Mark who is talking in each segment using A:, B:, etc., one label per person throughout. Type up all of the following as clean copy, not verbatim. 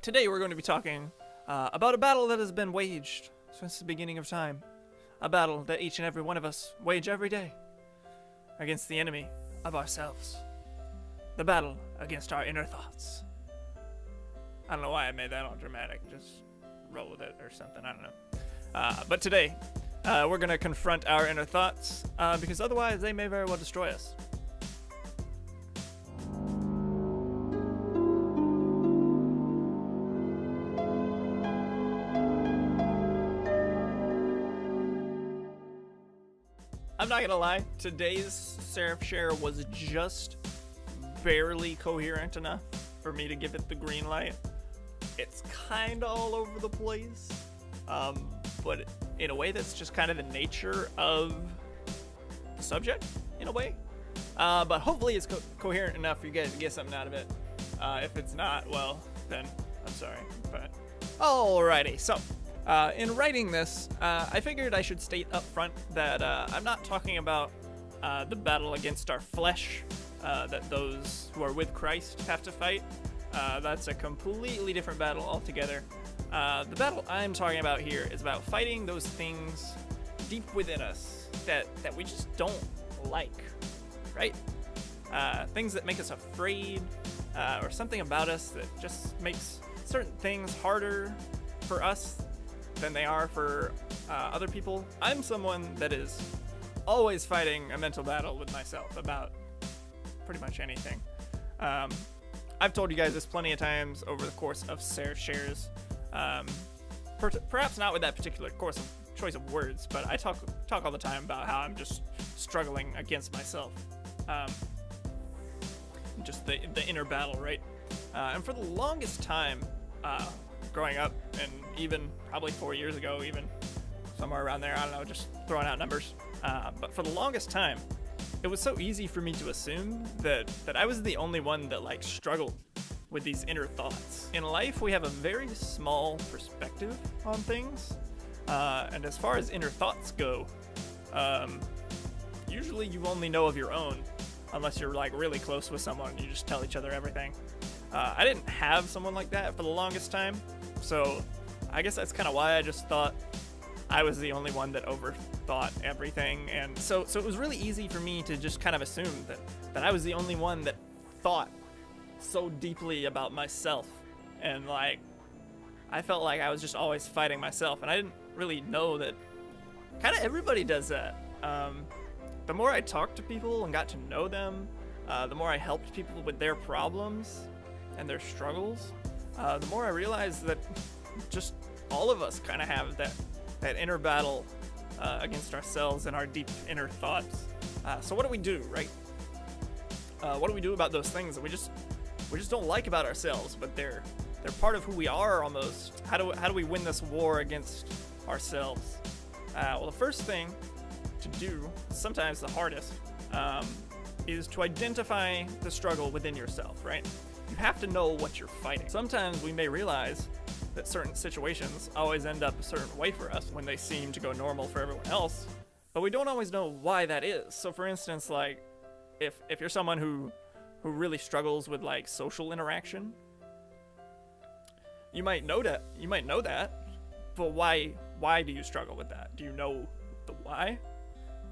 A: Today we're going to be talking about a battle that has been waged since the beginning of time. A battle that each and every one of us wage every day against the enemy of ourselves. The battle against our inner thoughts. I don't know why I made that all dramatic. Just roll with it or something. I don't know. But today, we're going to confront our inner thoughts because otherwise they may very well destroy us. I'm not gonna lie, today's SeraphShare was just barely coherent enough for me to give it the green light. It's kinda all over the place, but in a way that's just kind of the nature of the subject, in a way. But hopefully it's coherent enough for you guys to get something out of it. If it's not, well, then I'm sorry, but alrighty, so. In writing this, I figured I should state up front that I'm not talking about the battle against our flesh that those who are with Christ have to fight. That's a completely different battle altogether. The battle I'm talking about here is about fighting those things deep within us that we just don't like, right? Things that make us afraid, or something about us that just makes certain things harder for us than they are for other people. I'm someone that is always fighting a mental battle with myself about pretty much anything. I've told you guys this plenty of times over the course of SeraphShares. Perhaps not with that particular choice of words, but I talk all the time about how I'm just struggling against myself. Just the inner battle, right? And for the longest time, growing up, and even probably 4 years ago, even somewhere around there, I don't know, just throwing out numbers. But for the longest time, it was so easy for me to assume that I was the only one that struggled with these inner thoughts. In life, we have a very small perspective on things, and as far as inner thoughts go, usually you only know of your own, unless you're really close with someone and you just tell each other everything. I didn't have someone like that for the longest time, so I guess that's kind of why I just thought I was the only one that overthought everything, and so it was really easy for me to just kind of assume that I was the only one that thought so deeply about myself, and I felt like I was just always fighting myself, and I didn't really know that kind of everybody does that. The more I talked to people and got to know them, the more I helped people with their problems and their struggles, the more I realized that just all of us kind of have that inner battle against ourselves and our deep inner thoughts. So what do we do, right? What do we do about those things that we just don't like about ourselves, but they're part of who we are almost? How do we win this war against ourselves? Well, the first thing to do, sometimes the hardest, is to identify the struggle within yourself, right? You have to know what you're fighting. Sometimes we may realize that certain situations always end up a certain way for us when they seem to go normal for everyone else, but we don't always know why that is. So for instance, if you're someone who really struggles with social interaction, you might know that, but why do you struggle with that? Do you know the why?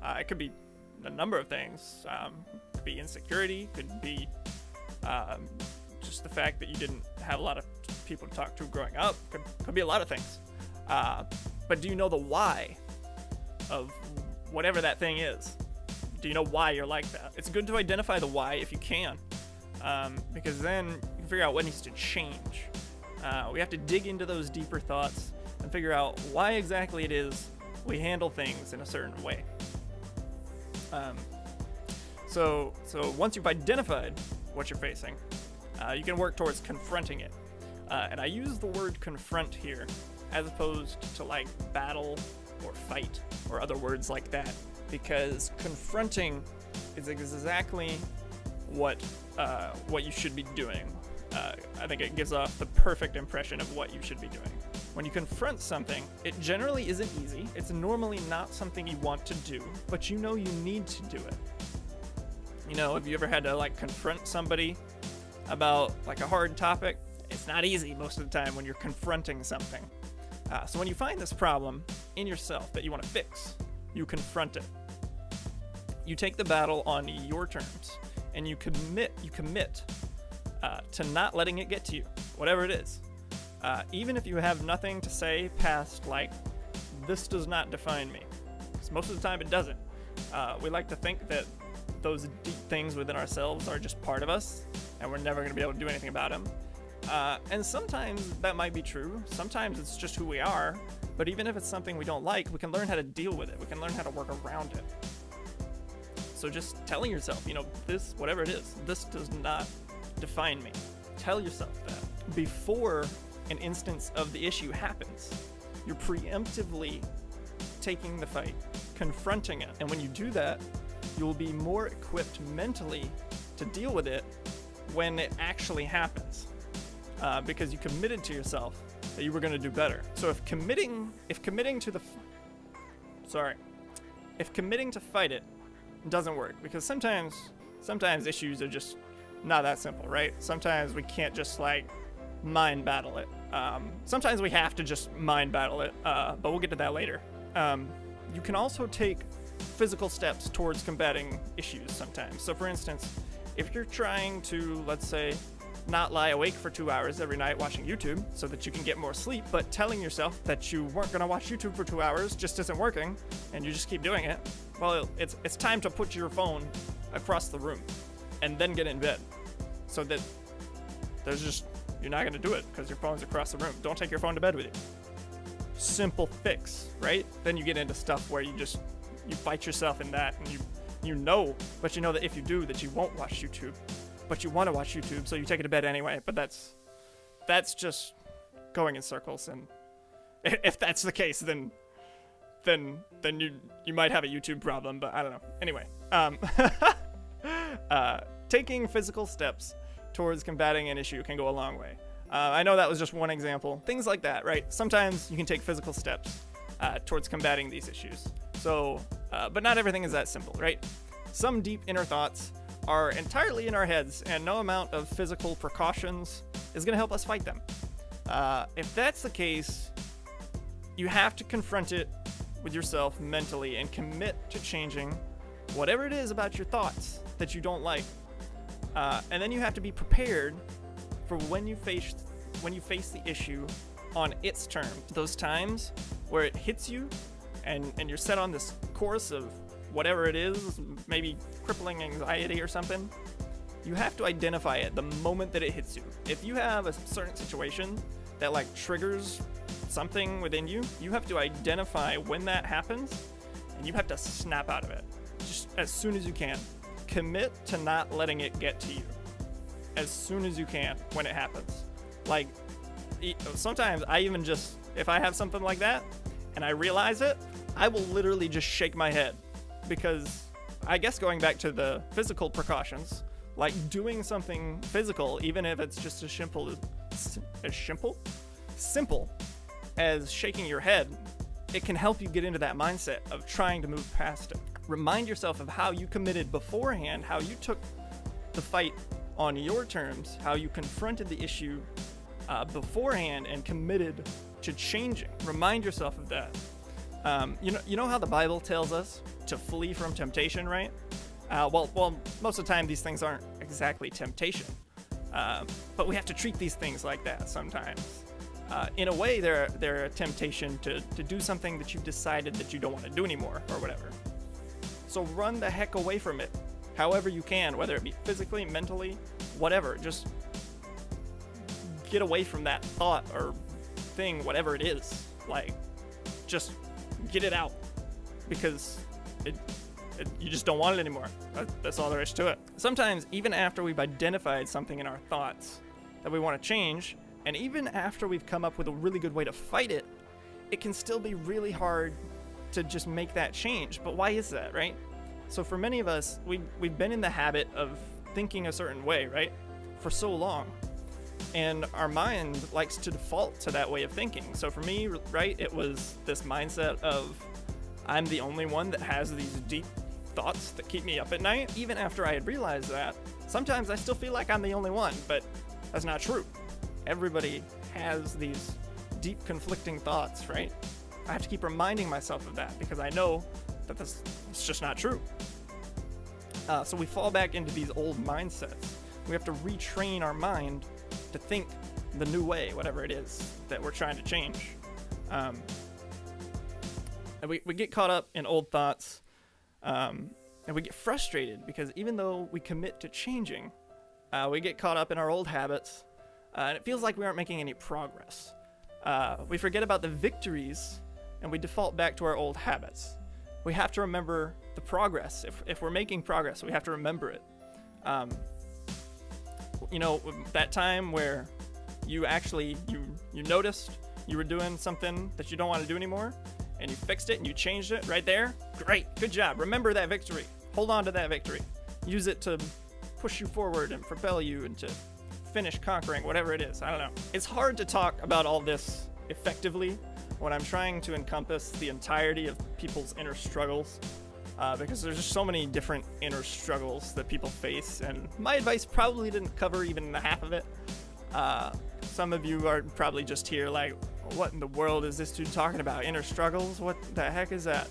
A: It could be a number of things. Could be insecurity, could be just the fact that you didn't have a lot of people to talk to growing up, could be a lot of things. But do you know the why of whatever that thing is? Do you know why you're like that? It's good to identify the why if you can, because then you can figure out what needs to change. We have to dig into those deeper thoughts and figure out why exactly it is we handle things in a certain way. So once you've identified what you're facing, you can work towards confronting it. And I use the word confront here as opposed to battle or fight or other words like that, because confronting is exactly what you should be doing. I think it gives off the perfect impression of what you should be doing. When you confront something, it generally isn't easy. It's normally not something you want to do, but you know you need to do it. Have you ever had to confront somebody about a hard topic It's not easy most of the time when you're confronting something. So when you find this problem in yourself that you want to fix, you confront it. You take the battle on your terms, and you commit to not letting it get to you, whatever it is. Even if you have nothing to say past, like, this does not define me. Because most of the time it doesn't. We like to think that those deep things within ourselves are just part of us, and we're never going to be able to do anything about them. And sometimes that might be true. Sometimes it's just who we are. But even if it's something we don't like, we can learn how to deal with it. We can learn how to work around it. So just telling yourself, this, whatever it is, this does not define me. Tell yourself that. Before an instance of the issue happens, you're preemptively taking the fight, confronting it. And when you do that, you'll be more equipped mentally to deal with it when it actually happens. Because you committed to yourself that you were going to do better. So if committing to fight it doesn't work, because sometimes issues are just not that simple, right? Sometimes we can't just mind battle it. Sometimes we have to just mind battle it, but we'll get to that later. You can also take physical steps towards combating issues sometimes. So for instance, if you're trying to, let's say, not lie awake for 2 hours every night watching YouTube so that you can get more sleep, but telling yourself that you weren't going to watch YouTube for 2 hours just isn't working, and you just keep doing it, well, it's time to put your phone across the room and then get in bed, so that you're not going to do it because your phone's across the room. Don't take your phone to bed with you. Simple fix, right? Then you get into stuff where you fight yourself in that, and but you know that if you do, that you won't watch YouTube. But you want to watch YouTube, so you take it to bed anyway. But that's just going in circles, and if that's the case, then you might have a YouTube problem. But I don't know. Anyway, taking physical steps towards combating an issue can go a long way. I know that was just one example. Things like that, right? Sometimes you can take physical steps towards combating these issues. So, but not everything is that simple, right? Some deep inner thoughts are entirely in our heads, and no amount of physical precautions is going to help us fight them. If that's the case, you have to confront it with yourself mentally and commit to changing whatever it is about your thoughts that you don't like. And then you have to be prepared for when you face the issue on its terms. Those times where it hits you and you're set on this course of whatever it is, maybe crippling anxiety or something, you have to identify it the moment that it hits you. If you have a certain situation that triggers something within you, you have to identify when that happens, and you have to snap out of it just as soon as you can. Commit to not letting it get to you as soon as you can when it happens. Sometimes I even just, if I have something like that and I realize it, I will literally just shake my head. Because I guess going back to the physical precautions, doing something physical, even if it's just as simple as shaking your head, it can help you get into that mindset of trying to move past it. Remind yourself of how you committed beforehand, how you took the fight on your terms, how you confronted the issue beforehand and committed to changing. Remind yourself of that. You know how the Bible tells us to flee from temptation, right? Well, most of the time these things aren't exactly temptation, but we have to treat these things like that sometimes. In a way, they're a temptation to do something that you've decided that you don't want to do anymore or whatever. So run the heck away from it, however you can, whether it be physically, mentally, whatever. Just get away from that thought or thing, whatever it is. Just get it out, because you just don't want it anymore. That's all there is to it. Sometimes, even after we've identified something in our thoughts that we want to change, and even after we've come up with a really good way to fight it, it can still be really hard to just make that change. But why is that, right? So for many of us, we've been in the habit of thinking a certain way, right, for so long. And our mind likes to default to that way of thinking. So for me, right, it was this mindset of I'm the only one that has these deep thoughts that keep me up at night. Even after I had realized that, sometimes I still feel like I'm the only one, but that's not true. Everybody has these deep conflicting thoughts, right? I have to keep reminding myself of that because I know that it's just not true. So we fall back into these old mindsets. We have to retrain our mind to think the new way, whatever it is that we're trying to change. And we get caught up in old thoughts, and we get frustrated because even though we commit to changing, we get caught up in our old habits, and it feels like we aren't making any progress. We forget about the victories, and we default back to our old habits. We have to remember the progress. If we're making progress, we have to remember it. That time where you actually you noticed you were doing something that you don't want to do anymore, and you fixed it and you changed it right there. Great, good job. Remember that victory. Hold on to that victory. Use it to push you forward and propel you and to finish conquering whatever it is. I don't know. It's hard to talk about all this effectively when I'm trying to encompass the entirety of people's inner struggles, because there's just so many different inner struggles that people face, and my advice probably didn't cover even the half of it. Some of you are probably just here like, what in the world is this dude talking about? Inner struggles? What the heck is that?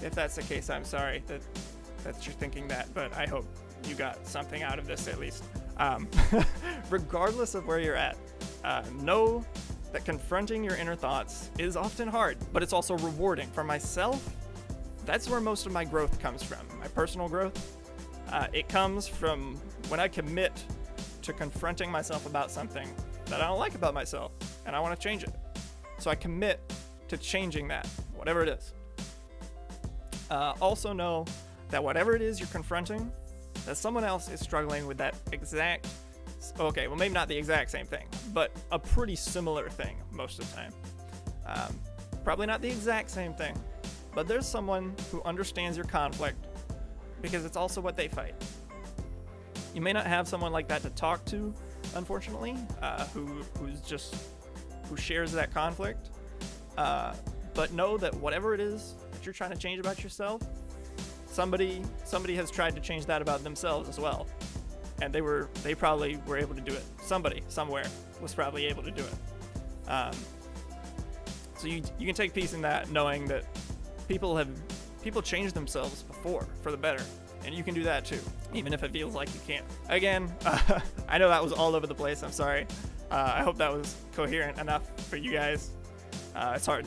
A: If that's the case, I'm sorry that you're thinking that, but I hope you got something out of this at least. Regardless of where you're at, know that confronting your inner thoughts is often hard, but it's also rewarding. For myself, that's where most of my growth comes from, my personal growth. It comes from when I commit to confronting myself about something that I don't like about myself, and I want to change it. So I commit to changing that, whatever it is. Also know that whatever it is you're confronting, that someone else is struggling with that exact, okay, well maybe not the exact same thing, but a pretty similar thing most of the time. Probably not the exact same thing, but there's someone who understands your conflict because it's also what they fight. You may not have someone like that to talk to, unfortunately, who shares that conflict, but know that whatever it is that you're trying to change about yourself, somebody has tried to change that about themselves as well, and they probably were able to do it. Somebody somewhere was probably able to do it. So you can take peace in that, knowing that people changed themselves before for the better, and you can do that too, even if it feels like you can't. Again, I know that was all over the place. I'm sorry. I hope that was coherent enough for you guys. It's hard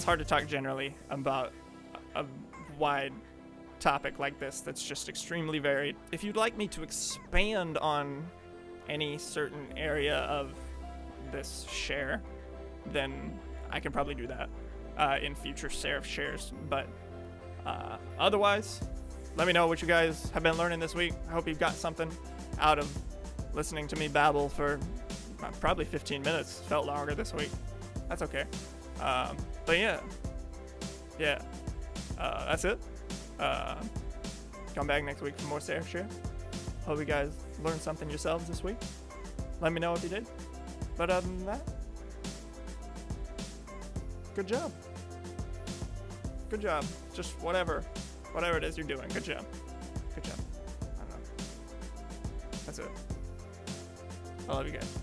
A: to talk generally about a wide topic like this that's just extremely varied. If you'd like me to expand on any certain area of this share, then I can probably do that in future SeraphShares. But otherwise, let me know what you guys have been learning this week. I hope you've got something out of listening to me babble for probably 15 minutes. Felt longer this week. That's okay. But yeah, that's it. Come back next week for more SeraphShare. Hope you guys learned something yourselves this week. Let me know if you did. But other than that, good job. Good job. Just whatever it is you're doing. Good job. Good job. I don't know. That's it. I love you guys.